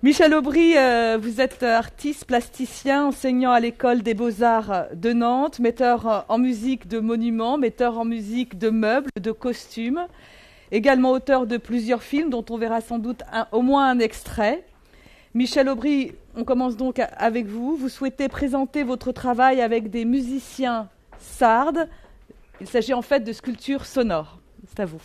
Michel Aubry, vous êtes artiste, plasticien, enseignant à l'école des Beaux-Arts de Nantes, metteur en musique de monuments, metteur en musique de meubles, de costumes, également auteur de plusieurs films dont on verra sans doute au moins un extrait. Michel Aubry, on commence donc avec vous. Vous souhaitez présenter votre travail avec des musiciens sardes. Il s'agit en fait de sculptures sonores. C'est à vous.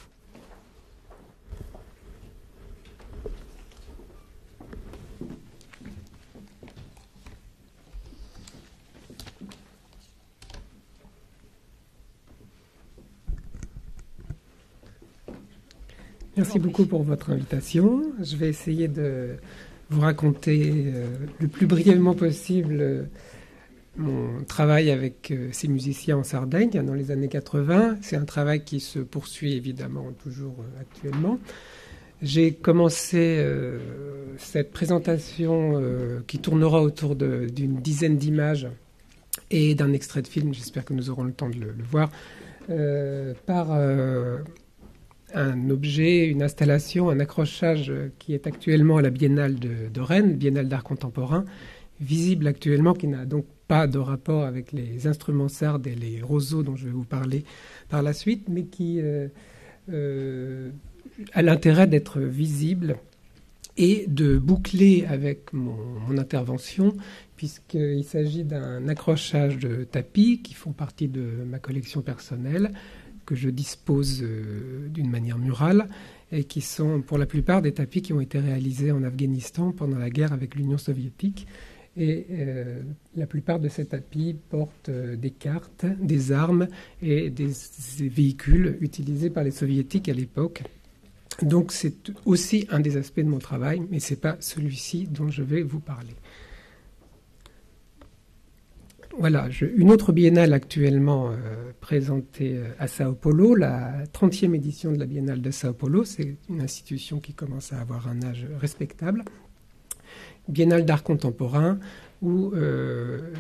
Merci beaucoup pour votre invitation. Je vais essayer de vous raconter le plus brièvement possible mon travail avec ces musiciens en Sardaigne dans les années 80. C'est un travail qui se poursuit évidemment toujours actuellement. J'ai commencé cette présentation qui tournera autour d'une dizaine d'images et d'un extrait de film, j'espère que nous aurons le temps de le voir, par un objet, une installation, un accrochage qui est actuellement à la Biennale de Rennes, Biennale d'art contemporain, visible actuellement, qui n'a donc pas de rapport avec les instruments sardes et les roseaux dont je vais vous parler par la suite, mais qui a l'intérêt d'être visible et de boucler avec mon intervention, puisqu'il s'agit d'un accrochage de tapis qui font partie de ma collection personnelle, que je dispose d'une manière murale et qui sont pour la plupart des tapis qui ont été réalisés en Afghanistan pendant la guerre avec l'Union soviétique. Et la plupart de ces tapis portent des cartes, des armes et des véhicules utilisés par les soviétiques à l'époque. Donc c'est aussi un des aspects de mon travail, mais ce n'est pas celui-ci dont je vais vous parler. Voilà, une autre biennale actuellement présentée à Sao Paulo, la 30e édition de la Biennale de Sao Paulo. C'est une institution qui commence à avoir un âge respectable. Biennale d'art contemporain, où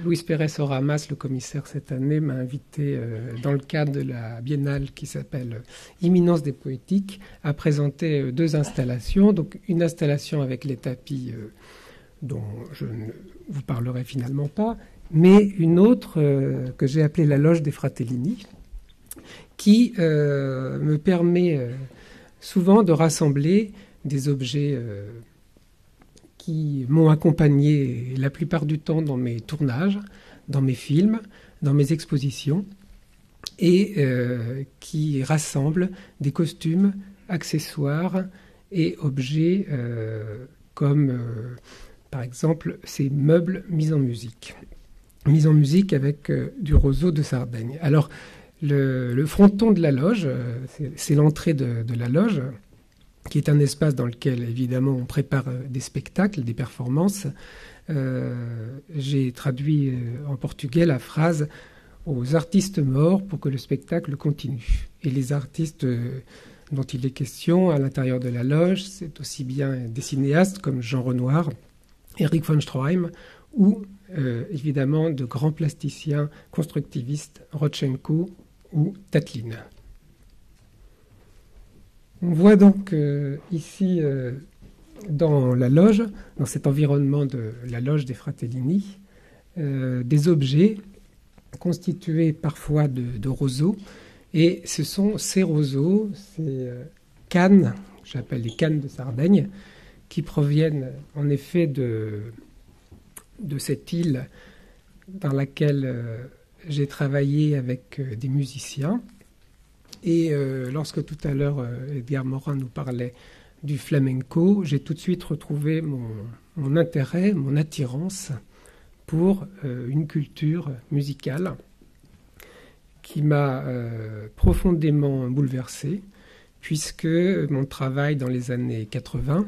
Luis Pérez Oramas, le commissaire cette année, m'a invité dans le cadre de la biennale qui s'appelle Imminence des poétiques, à présenter deux installations. Donc une installation avec les tapis dont je ne vous parlerai finalement pas, mais une autre que j'ai appelée la loge des Fratellini, qui me permet souvent de rassembler des objets qui m'ont accompagné la plupart du temps dans mes tournages, dans mes films, dans mes expositions, et qui rassemblent des costumes, accessoires et objets comme par exemple ces meubles mis en musique avec du roseau de Sardaigne. Alors, le fronton de la loge, c'est l'entrée de la loge, qui est un espace dans lequel, évidemment, on prépare des spectacles, des performances. J'ai traduit en portugais la phrase « aux artistes morts pour que le spectacle continue ». Et les artistes dont il est question à l'intérieur de la loge, c'est aussi bien des cinéastes comme Jean Renoir, Erich von Stroheim, ou évidemment de grands plasticiens constructivistes, Rodchenko ou Tatlin. On voit donc ici, dans la loge, dans cet environnement de la loge des Fratellini, des objets constitués parfois de roseaux, et ce sont ces roseaux, ces cannes, j'appelle les cannes de Sardaigne, qui proviennent en effet de cette île dans laquelle j'ai travaillé avec des musiciens. Et lorsque tout à l'heure Edgar Morin nous parlait du flamenco, j'ai tout de suite retrouvé mon intérêt, mon attirance pour une culture musicale qui m'a profondément bouleversé, puisque mon travail dans les années 80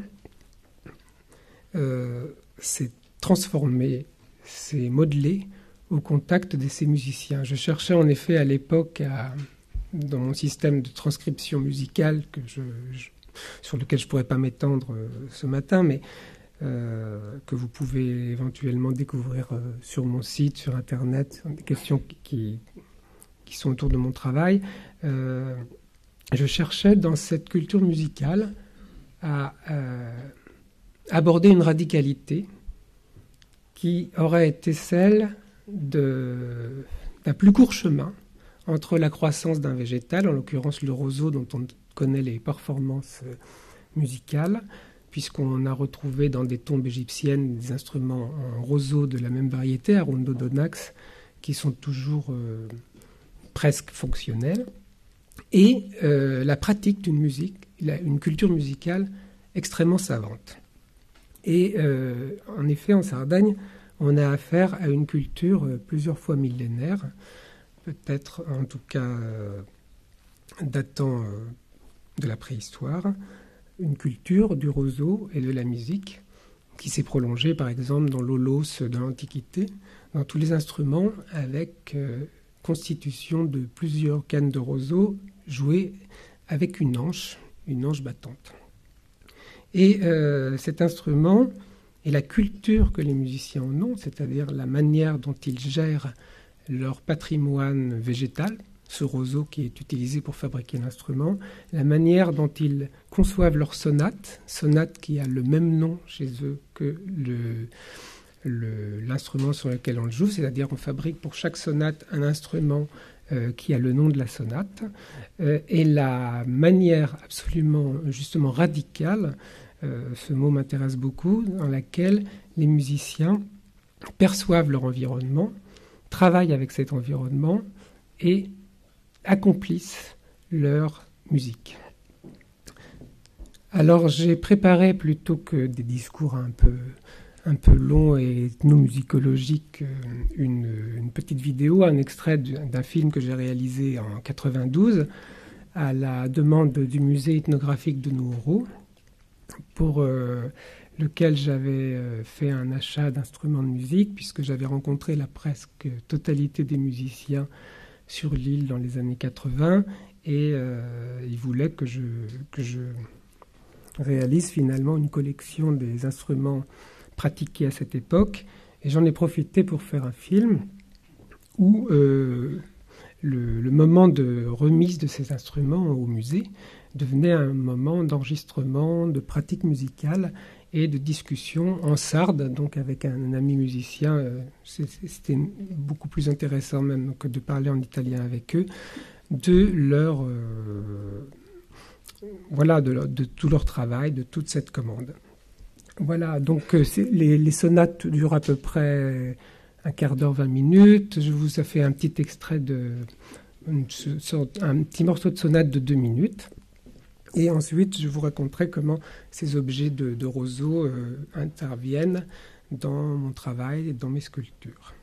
s'est transformé, s'est modelé au contact de ces musiciens. Je cherchais en effet à l'époque, dans mon système de transcription musicale, sur lequel je ne pourrais pas m'étendre ce matin, mais que vous pouvez éventuellement découvrir sur mon site, sur Internet, des questions qui sont autour de mon travail. Je cherchais dans cette culture musicale à aborder une radicalité qui aurait été celle d'un plus court chemin entre la croissance d'un végétal, en l'occurrence le roseau dont on connaît les performances musicales, puisqu'on a retrouvé dans des tombes égyptiennes des instruments en roseau de la même variété, Arundodonax, qui sont toujours presque fonctionnels, et la pratique d'une musique, une culture musicale extrêmement savante. Et en effet, en Sardaigne, on a affaire à une culture plusieurs fois millénaire, peut-être en tout cas datant de la préhistoire, une culture du roseau et de la musique qui s'est prolongée par exemple dans l'olos de l'Antiquité, dans tous les instruments avec constitution de plusieurs cannes de roseau jouées avec une anche battante. Et cet instrument et la culture que les musiciens en ont, c'est-à-dire la manière dont ils gèrent leur patrimoine végétal, ce roseau qui est utilisé pour fabriquer l'instrument, la manière dont ils conçoivent leur sonate qui a le même nom chez eux que l'instrument sur lequel on le joue, c'est-à-dire on fabrique pour chaque sonate un instrument qui a le nom de la sonate, et la manière absolument justement radicale, ce mot m'intéresse beaucoup, dans laquelle les musiciens perçoivent leur environnement, travaillent avec cet environnement et accomplissent leur musique. Alors j'ai préparé, plutôt que des discours un peu longs et ethnomusicologiques, une petite vidéo, un extrait d'un film que j'ai réalisé en 92 à la demande du musée ethnographique de Nuoro, pour lequel j'avais fait un achat d'instruments de musique, puisque j'avais rencontré la presque totalité des musiciens sur l'île dans les années 80, et ils voulaient que je réalise finalement une collection des instruments pratiqués à cette époque, et j'en ai profité pour faire un film où le moment de remise de ces instruments au musée devenait un moment d'enregistrement, de pratique musicale et de discussion en sarde, donc avec un ami musicien. C'était beaucoup plus intéressant même que de parler en italien avec eux, de leur de tout leur travail, de toute cette commande. Voilà, donc les sonates durent à peu près un quart d'heure, 20 minutes. Je vous ai fait un petit extrait un petit morceau de sonate de 2 minutes. Et ensuite, je vous raconterai comment ces objets de roseau interviennent dans mon travail et dans mes sculptures.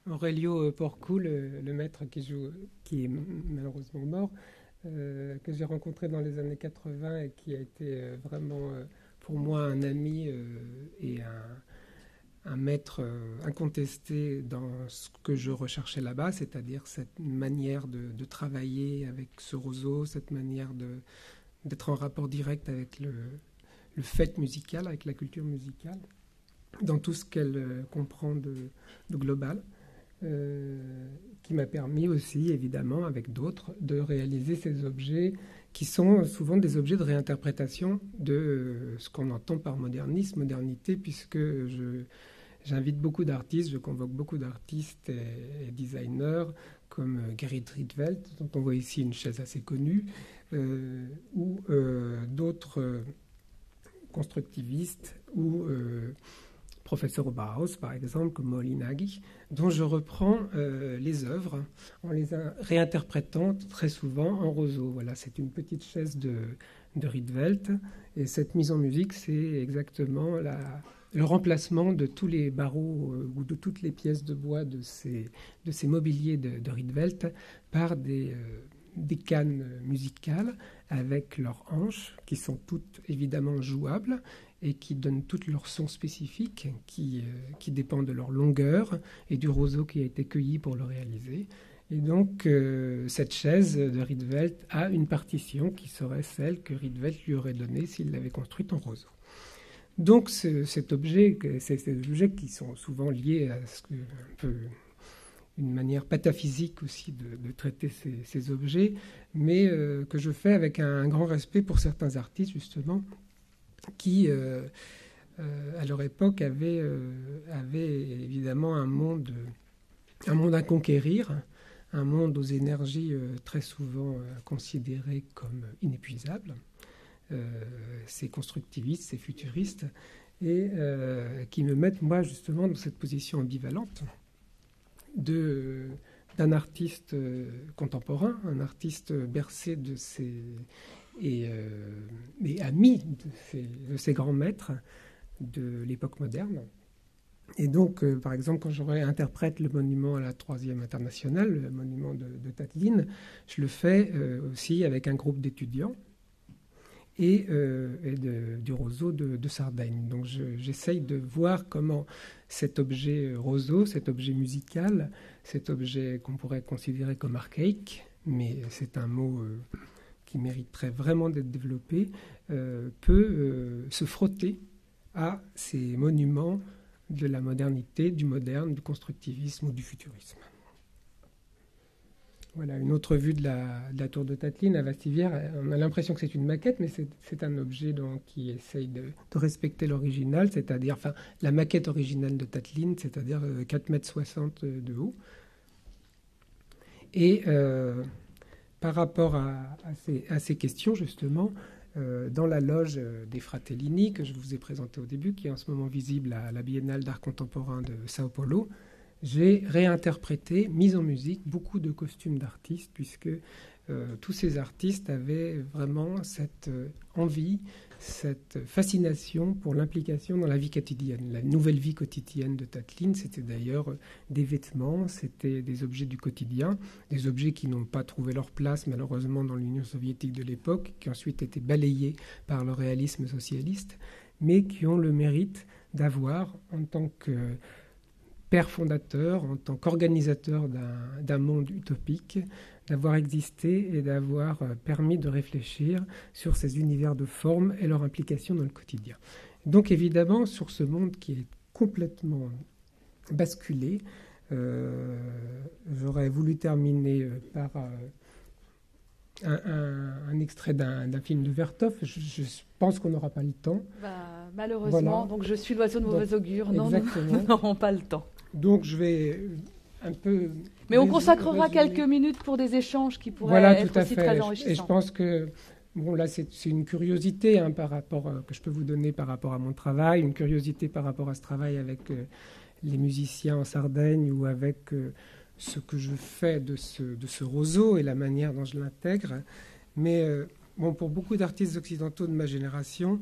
Aurelio Porcu, le maître qui est malheureusement mort, que j'ai rencontré dans les années 80 et qui a été vraiment pour moi un ami et un maître incontesté dans ce que je recherchais là-bas, c'est-à-dire cette manière de travailler avec ce roseau, cette manière d'être en rapport direct avec le fait musical, avec la culture musicale, dans tout ce qu'elle comprend de global. Qui m'a permis aussi, évidemment, avec d'autres, de réaliser ces objets qui sont souvent des objets de réinterprétation de ce qu'on entend par modernisme, modernité, puisque j'invite beaucoup d'artistes, je convoque beaucoup d'artistes et designers comme Gerrit Rietveld, dont on voit ici une chaise assez connue, ou d'autres constructivistes, ou professeur Bauhaus, par exemple, comme Molinaghi, dont je reprends les œuvres en les réinterprétant très souvent en roseau. Voilà, c'est une petite chaise de Rietveld, et cette mise en musique, c'est exactement le remplacement de tous les barreaux ou de toutes les pièces de bois de ces mobiliers de Rietveld par des cannes musicales avec leurs hanches, qui sont toutes évidemment jouables, et qui donnent toutes leurs sons spécifiques qui dépendent de leur longueur et du roseau qui a été cueilli pour le réaliser. Et donc, cette chaise de Rietveld a une partition qui serait celle que Rietveld lui aurait donnée s'il l'avait construite en roseau. Donc, ces objets qui sont souvent liés à ce que, un peu une manière pataphysique aussi de traiter ces objets, mais que je fais avec un grand respect pour certains artistes, justement, qui, à leur époque, avaient évidemment un monde à conquérir, un monde aux énergies très souvent considérées comme inépuisables. C'est constructiviste, c'est futuriste, et qui me mettent, moi, justement, dans cette position ambivalente d'un artiste contemporain, un artiste bercé de et ami de ces grands maîtres de l'époque moderne. Et donc, par exemple, quand je réinterprète le monument à la 3e internationale, le monument de Tatlin, je le fais aussi avec un groupe d'étudiants et du roseau de Sardaigne. Donc j'essaye de voir comment cet objet roseau, cet objet musical, cet objet qu'on pourrait considérer comme archaïque, mais c'est un mot qui mériterait vraiment d'être développé, peut se frotter à ces monuments de la modernité, du moderne, du constructivisme ou du futurisme. Voilà, une autre vue de la tour de Tatlin à Vastivière. On a l'impression que c'est une maquette, mais c'est un objet qui essaye de respecter l'original, c'est-à-dire la maquette originale de Tatlin, c'est-à-dire 4,60 m de haut. Et par rapport à ces questions, justement, dans la loge des Fratellini, que je vous ai présentée au début, qui est en ce moment visible à la Biennale d'art contemporain de Sao Paulo, j'ai réinterprété, mis en musique, beaucoup de costumes d'artistes, puisque tous ces artistes avaient vraiment cette envie, cette fascination pour l'implication dans la vie quotidienne. La nouvelle vie quotidienne de Tatlin, c'était d'ailleurs des vêtements, c'était des objets du quotidien, des objets qui n'ont pas trouvé leur place malheureusement dans l'Union soviétique de l'époque, qui ensuite étaient balayés par le réalisme socialiste, mais qui ont le mérite d'avoir, en tant que père fondateur, en tant qu'organisateur d'un monde utopique, d'avoir existé et d'avoir permis de réfléchir sur ces univers de forme et leur implication dans le quotidien. Donc évidemment, sur ce monde qui est complètement basculé, j'aurais voulu terminer par un extrait d'un film de Vertov. Je pense qu'on n'aura pas le temps. Malheureusement, voilà. Donc je suis l'oiseau de mauvais augure. Non, nous n'aurons pas le temps. Donc je vais un peu... Mais on consacrera quelques minutes pour des échanges qui pourraient être aussi très enrichissants. Et je pense que, bon là c'est une curiosité par rapport, que je peux vous donner par rapport à mon travail, une curiosité par rapport à ce travail avec les musiciens en Sardaigne ou avec ce que je fais de ce roseau et la manière dont je l'intègre. Mais bon, pour beaucoup d'artistes occidentaux de ma génération,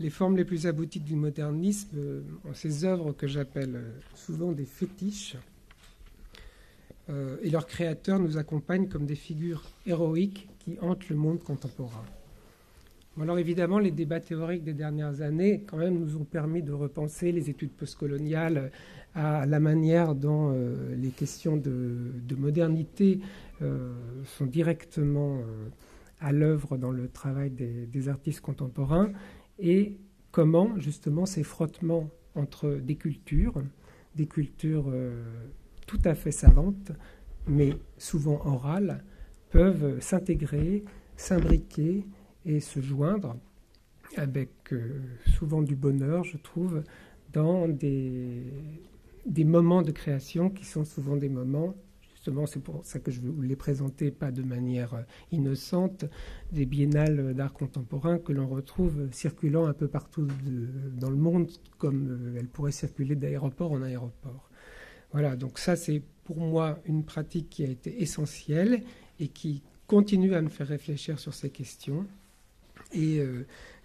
les formes les plus abouties du modernisme ont ces œuvres que j'appelle souvent des fétiches, et leurs créateurs nous accompagnent comme des figures héroïques qui hantent le monde contemporain. Alors évidemment, les débats théoriques des dernières années, quand même, nous ont permis de repenser les études postcoloniales à la manière dont les questions de modernité sont directement à l'œuvre dans le travail des artistes contemporains, et comment, justement, ces frottements entre des cultures tout à fait savantes, mais souvent orales, peuvent s'intégrer, s'imbriquer et se joindre avec souvent du bonheur, je trouve, dans des moments de création qui sont souvent des moments, justement c'est pour ça que je veux vous les présenter pas de manière innocente, des biennales d'art contemporain que l'on retrouve circulant un peu partout dans le monde, comme elles pourraient circuler d'aéroport en aéroport. Voilà, donc ça c'est pour moi une pratique qui a été essentielle et qui continue à me faire réfléchir sur ces questions. Et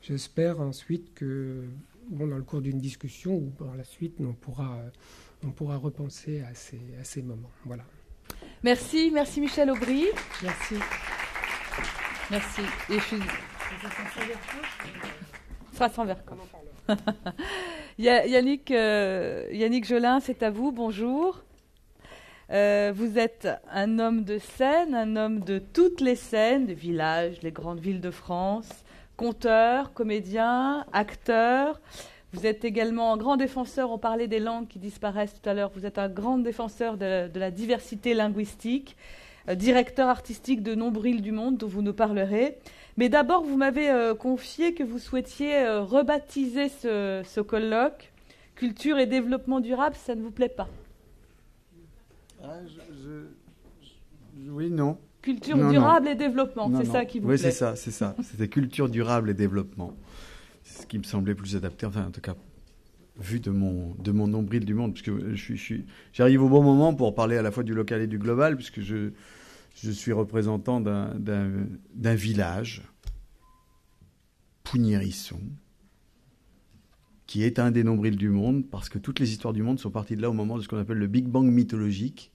j'espère ensuite que, dans le cours d'une discussion ou par la suite, on pourra repenser à ces moments. Voilà. Merci Michel Aubry. Merci. Merci. Et je suis... Ce sera sans verre. Yannick Jolin, c'est à vous. Bonjour. Vous êtes un homme de scène, un homme de toutes les scènes, des villages, les grandes villes de France, conteur, comédien, acteur. Vous êtes également un grand défenseur, on parlait des langues qui disparaissent tout à l'heure, vous êtes un grand défenseur de la diversité linguistique, directeur artistique de Nombril du Monde, dont vous nous parlerez. Mais d'abord, vous m'avez confié que vous souhaitiez rebaptiser ce colloque « Culture et développement durable », ça ne vous plaît pas? Oui, non. Culture durable et développement, c'est ça qui vous plaît? Oui, c'est ça. C'était culture durable et développement. C'est ce qui me semblait plus adapté, enfin, en tout cas, vu de mon nombril du monde, puisque j'arrive au bon moment pour parler à la fois du local et du global, puisque je suis représentant d'un village, Pougnérisson, qui est un des nombrils du monde, parce que toutes les histoires du monde sont parties de là au moment de ce qu'on appelle le Big Bang mythologique.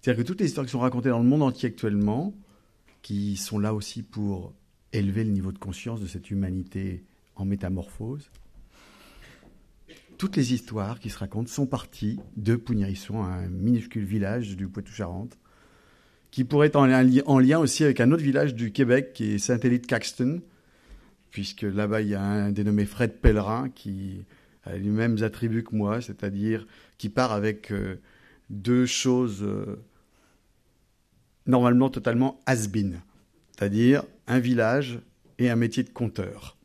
C'est-à-dire que toutes les histoires qui sont racontées dans le monde entier actuellement, qui sont là aussi pour élever le niveau de conscience de cette humanité en métamorphose, toutes les histoires qui se racontent sont parties de Pougnérisson, un minuscule village du Poitou-Charentes, qui pourrait être en lien aussi avec un autre village du Québec, qui est Saint-Élie-de-Caxton, puisque là-bas, il y a un dénommé Fred Pellerin qui a les mêmes attributs que moi, c'est-à-dire qui part avec deux choses normalement totalement has-been, c'est-à-dire un village et un métier de conteur.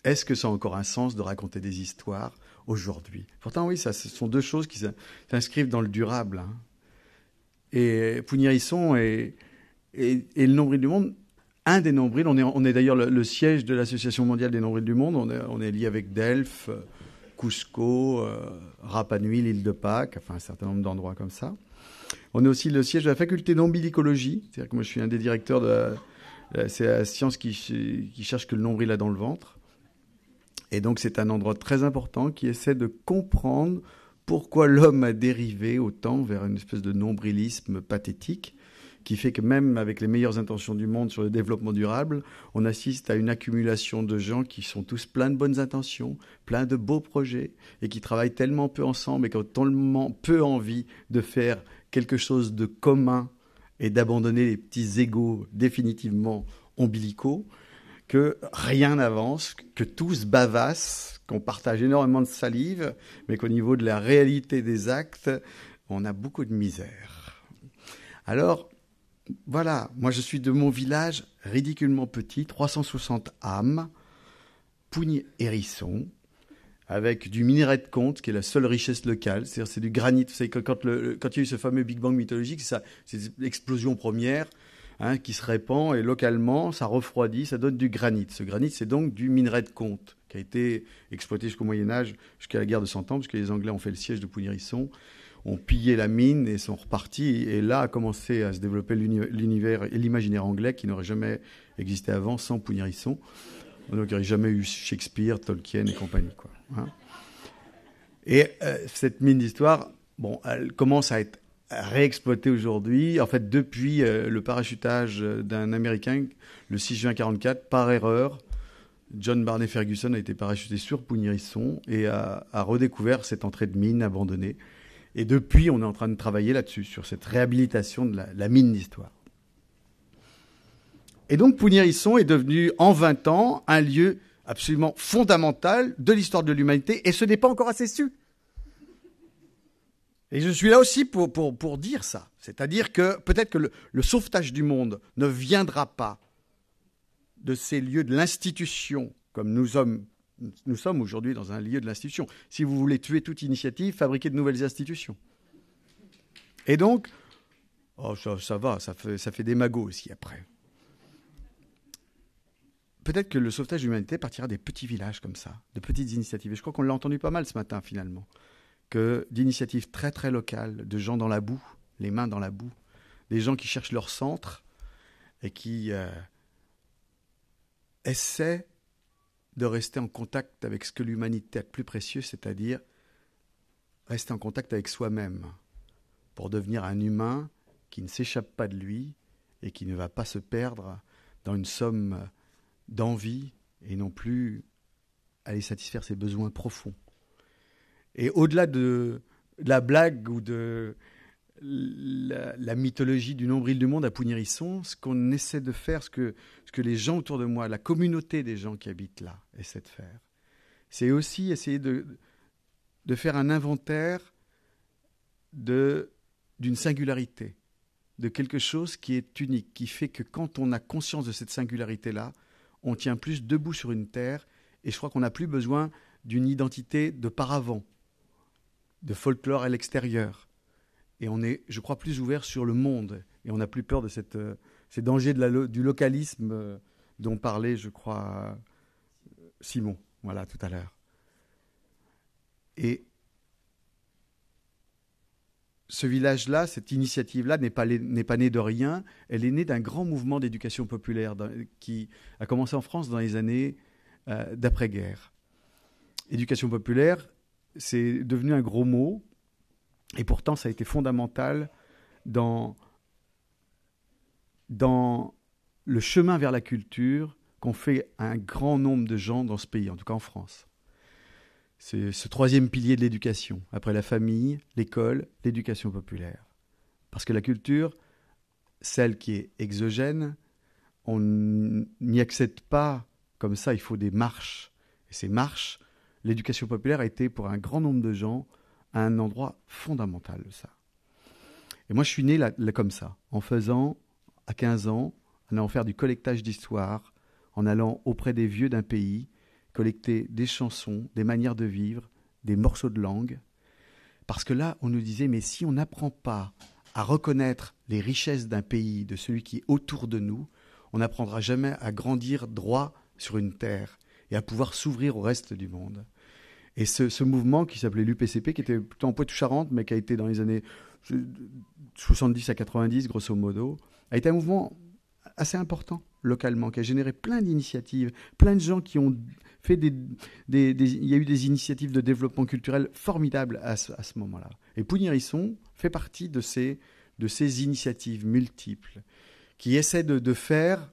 Est-ce que ça a encore un sens de raconter des histoires aujourd'hui? Pourtant, oui, ce sont deux choses qui s'inscrivent dans le durable. Hein. Et Pougnérisson et le nombril du monde, un des nombrils, on est d'ailleurs le siège de l'Association mondiale des nombrils du monde, on est lié avec Delphes, Cusco, Rapa Nui, l'île de Pâques, enfin un certain nombre d'endroits comme ça. On est aussi le siège de la faculté d'ombilicologie, c'est-à-dire que moi je suis un des directeurs c'est la science qui cherche que le nombril a dans le ventre. Et donc c'est un endroit très important qui essaie de comprendre pourquoi l'homme a dérivé autant vers une espèce de nombrilisme pathétique, qui fait que même avec les meilleures intentions du monde sur le développement durable, on assiste à une accumulation de gens qui sont tous pleins de bonnes intentions, pleins de beaux projets, et qui travaillent tellement peu ensemble et qui ont tellement peu envie de faire quelque chose de commun et d'abandonner les petits égos définitivement ombilicaux, que rien n'avance, que tout se bavasse, qu'on partage énormément de salive, mais qu'au niveau de la réalité des actes, on a beaucoup de misère. Alors, voilà, moi je suis de mon village ridiculement petit, 360 âmes, Pougnérisson, avec du minerai de Comte, qui est la seule richesse locale, c'est-à-dire c'est du granit. Vous savez, quand il y a eu ce fameux Big Bang mythologique, c'est l'explosion première qui se répand, et localement, ça refroidit, ça donne du granit. Ce granit, c'est donc du minerai de Comte, qui a été exploité jusqu'au Moyen-Âge, jusqu'à la guerre de 100 ans, parce que les Anglais ont fait le siège de Pougnérisson, ont pillé la mine et sont repartis. Et là a commencé à se développer l'univers et l'imaginaire anglais qui n'aurait jamais existé avant sans Pougnérisson. Donc il n'y aurait jamais eu Shakespeare, Tolkien et compagnie, Et cette mine d'histoire, elle commence à être réexploité aujourd'hui. En fait, depuis le parachutage d'un Américain, le 6 juin 1944, par erreur, John Barney Ferguson a été parachuté sur Pougny-Risson et a redécouvert cette entrée de mine abandonnée. Et depuis, on est en train de travailler là-dessus, sur cette réhabilitation de la mine d'histoire. Et donc, Pougny-Risson est devenu, en 20 ans, un lieu absolument fondamental de l'histoire de l'humanité, et ce n'est pas encore assez su. Et je suis là aussi pour dire ça. C'est-à-dire que peut-être que le sauvetage du monde ne viendra pas de ces lieux de l'institution, comme nous sommes aujourd'hui dans un lieu de l'institution. Si vous voulez tuer toute initiative, fabriquez de nouvelles institutions. Et donc, ça va, ça fait des magots aussi après. Peut-être que le sauvetage de l'humanité partira des petits villages comme ça, de petites initiatives. Et je crois qu'on l'a entendu pas mal ce matin finalement, que d'initiatives très très locales, de gens dans la boue, les mains dans la boue, des gens qui cherchent leur centre et qui essaient de rester en contact avec ce que l'humanité a de plus précieux, c'est-à-dire rester en contact avec soi-même pour devenir un humain qui ne s'échappe pas de lui et qui ne va pas se perdre dans une somme d'envie et non plus aller satisfaire ses besoins profonds. Et au-delà de la blague ou de la mythologie du nombril du monde à Pougny-Risson, ce qu'on essaie de faire, ce que les gens autour de moi, la communauté des gens qui habitent là, essaient de faire, c'est aussi essayer de faire un inventaire d'une singularité, de quelque chose qui est unique, qui fait que quand on a conscience de cette singularité-là, on tient plus debout sur une terre, et je crois qu'on n'a plus besoin d'une identité de paravent, de folklore à l'extérieur. Et on est, je crois, plus ouvert sur le monde, et on n'a plus peur de ces dangers du localisme dont parlait, je crois, Simon, voilà, tout à l'heure. Et ce village-là, cette initiative-là n'est pas née de rien, elle est née d'un grand mouvement d'éducation populaire qui a commencé en France dans les années d'après-guerre. Éducation populaire, c'est devenu un gros mot, et pourtant ça a été fondamental dans le chemin vers la culture qu'ont fait un grand nombre de gens dans ce pays, en tout cas en France. C'est ce troisième pilier de l'éducation, après la famille, l'école, l'éducation populaire. Parce que la culture, celle qui est exogène, on n'y accède pas comme ça, il faut des marches. Et ces marches, l'éducation populaire a été pour un grand nombre de gens un endroit fondamental de ça. Et moi je suis né là comme ça, en faisant, à 15 ans, en allant faire du collectage d'histoire, en allant auprès des vieux d'un pays, collecter des chansons, des manières de vivre, des morceaux de langue. Parce que là, on nous disait, mais si on n'apprend pas à reconnaître les richesses d'un pays, de celui qui est autour de nous, on n'apprendra jamais à grandir droit sur une terre et à pouvoir s'ouvrir au reste du monde. Et ce mouvement qui s'appelait l'UPCP, qui était plutôt en Poitou-Charentes, mais qui a été dans les années 70 à 90, grosso modo, a été un mouvement assez important localement, qui a généré plein d'initiatives, plein de gens qui ont fait il y a eu des initiatives de développement culturel formidables à ce moment-là. Et Pougny-Risson fait partie de ces initiatives multiples qui essaient de faire,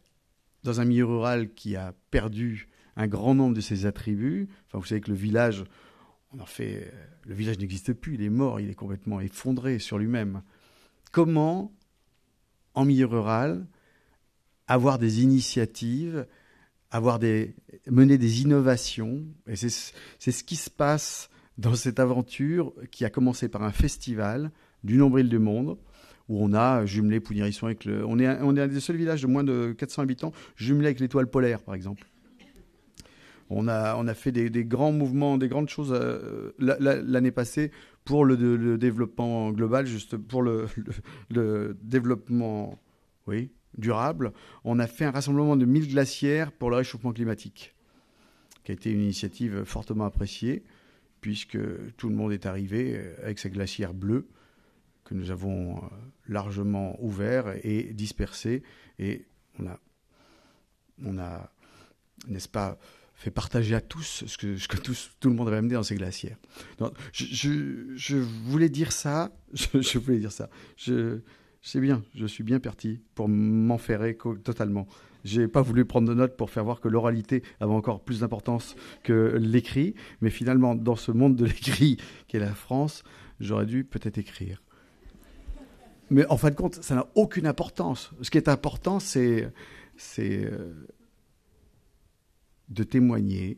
dans un milieu rural qui a perdu un grand nombre de ses attributs, enfin vous savez que le village n'existe plus, il est mort, il est complètement effondré sur lui-même. Comment, en milieu rural, avoir des initiatives, mener des innovations. Et c'est ce qui se passe dans cette aventure qui a commencé par un festival du Nombril du Monde, où on a jumelé Pougny-Risson avec on est un des seuls villages de moins de 400 habitants jumelé avec l'Étoile polaire, par exemple. On a fait des grands mouvements, des grandes choses l'année passée pour le développement global, juste pour le développement, oui, durable. On a fait un rassemblement de 1000 glacières pour le réchauffement climatique, qui a été une initiative fortement appréciée, puisque tout le monde est arrivé avec sa glacière bleue, que nous avons largement ouvert et dispersé. Et on a, n'est-ce pas, fait partager à tous ce que tout le monde avait amené dans ces glacières. Donc, je voulais dire ça. Je voulais dire ça. C'est bien, je suis bien parti pour m'enferrer totalement. Je n'ai pas voulu prendre de notes pour faire voir que l'oralité avait encore plus d'importance que l'écrit. Mais finalement, dans ce monde de l'écrit qu'est la France, j'aurais dû peut-être écrire. Mais en fin de compte, ça n'a aucune importance. Ce qui est important, c'est de témoigner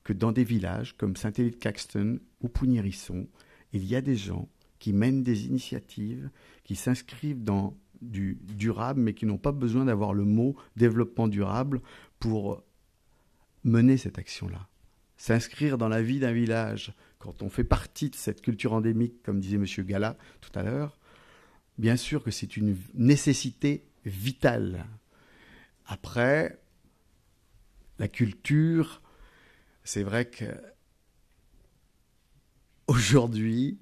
que dans des villages comme Saint-Élie-de-Caxton ou Pougny-Risson, il y a des gens qui mènent des initiatives, qui s'inscrivent dans du durable, mais qui n'ont pas besoin d'avoir le mot développement durable pour mener cette action-là. S'inscrire dans la vie d'un village, quand on fait partie de cette culture endémique, comme disait M. Gala tout à l'heure, bien sûr que c'est une nécessité vitale. Après, la culture, c'est vrai qu'aujourd'hui,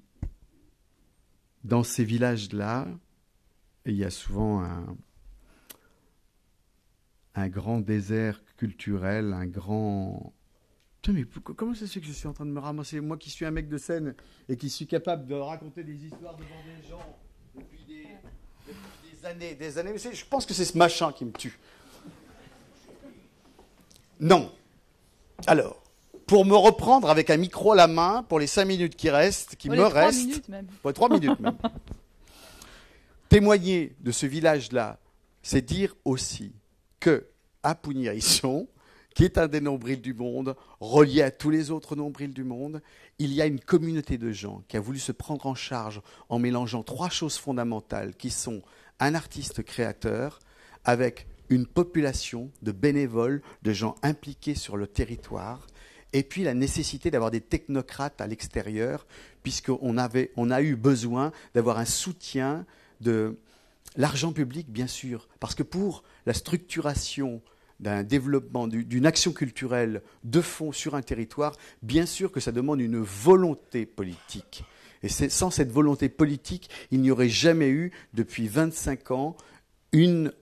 dans ces villages-là, il y a souvent un grand désert culturel, un grand... Putain, mais comment ça se fait que je suis en train de me ramasser, moi qui suis un mec de scène et qui suis capable de raconter des histoires devant des gens depuis des années. Mais je pense que c'est ce machin qui me tue. Non. Alors, pour me reprendre avec un micro à la main, pour les 5 minutes qui restent, qui me restent... 3 minutes même. Ouais, 3 minutes même. Témoigner de ce village-là, c'est dire aussi que à Pougny-Risson, qui est un des nombrils du monde, relié à tous les autres nombrils du monde, il y a une communauté de gens qui a voulu se prendre en charge en mélangeant 3 choses fondamentales qui sont un artiste créateur avec une population de bénévoles, de gens impliqués sur le territoire, et puis la nécessité d'avoir des technocrates à l'extérieur, puisqu'on a eu besoin d'avoir un soutien de l'argent public, bien sûr, parce que pour la structuration d'un développement, d'une action culturelle de fond sur un territoire, bien sûr que ça demande une volonté politique. Et sans cette volonté politique, il n'y aurait jamais eu, depuis 25 ans, une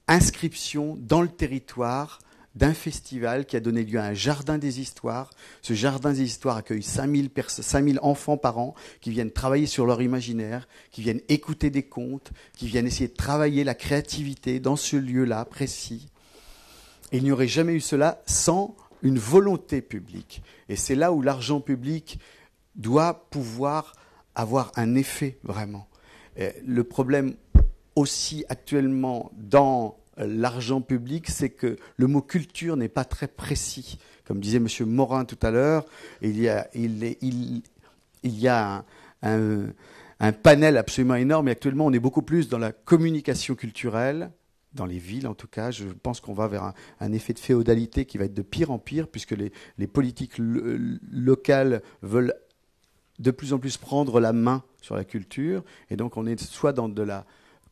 inscription dans le territoire d'un festival qui a donné lieu à un jardin des histoires. Ce jardin des histoires accueille 5000 enfants par an qui viennent travailler sur leur imaginaire, qui viennent écouter des contes, qui viennent essayer de travailler la créativité dans ce lieu-là précis. Et il n'y aurait jamais eu cela sans une volonté publique. Et c'est là où l'argent public doit pouvoir avoir un effet vraiment. Et le problème aussi actuellement dans l'argent public, c'est que le mot culture n'est pas très précis. Comme disait M. Morin tout à l'heure, il y a un panel absolument énorme, et actuellement on est beaucoup plus dans la communication culturelle, dans les villes en tout cas. Je pense qu'on va vers un effet de féodalité qui va être de pire en pire, puisque les politiques locales veulent de plus en plus prendre la main sur la culture, et donc on est soit dans de la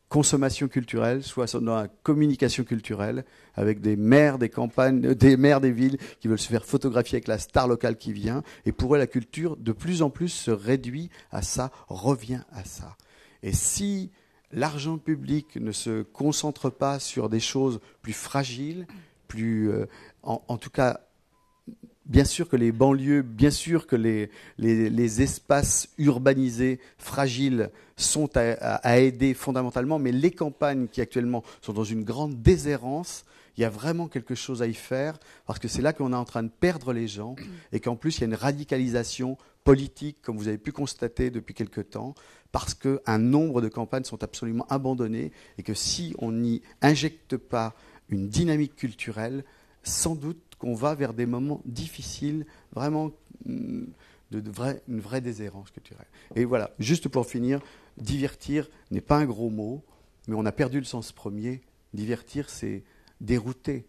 consommation culturelle, soit dans la communication culturelle, avec des maires des campagnes, des maires des villes qui veulent se faire photographier avec la star locale qui vient. Et pour eux, la culture, de plus en plus, se réduit à ça, revient à ça. Et si l'argent public ne se concentre pas sur des choses plus fragiles, plus, en tout cas, bien sûr que les banlieues, bien sûr que les espaces urbanisés fragiles sont à aider fondamentalement, mais les campagnes qui actuellement sont dans une grande déshérence, il y a vraiment quelque chose à y faire, parce que c'est là qu'on est en train de perdre les gens, et qu'en plus il y a une radicalisation politique, comme vous avez pu constater depuis quelque temps, parce qu'un nombre de campagnes sont absolument abandonnées, et que si on n'y injecte pas une dynamique culturelle, sans doute qu'on va vers des moments difficiles, vraiment une vraie déshérence culturelle. Et voilà, juste pour finir, divertir n'est pas un gros mot, mais on a perdu le sens premier. Divertir, c'est dérouter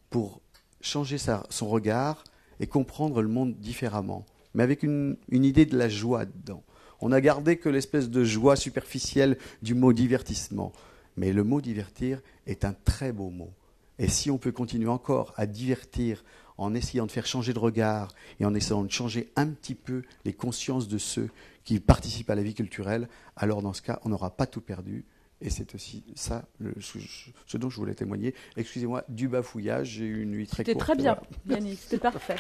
pour changer son regard et comprendre le monde différemment, mais avec une idée de la joie dedans. On a gardé que l'espèce de joie superficielle du mot divertissement, mais le mot divertir est un très beau mot. Et si on peut continuer encore à divertir en essayant de faire changer de regard et en essayant de changer un petit peu les consciences de ceux qui participent à la vie culturelle, alors dans ce cas, on n'aura pas tout perdu Et c'est aussi ça ce dont je voulais témoigner. Excusez-moi du bafouillage, j'ai eu une nuit très courte. C'était très bien, Yannick, c'était parfait.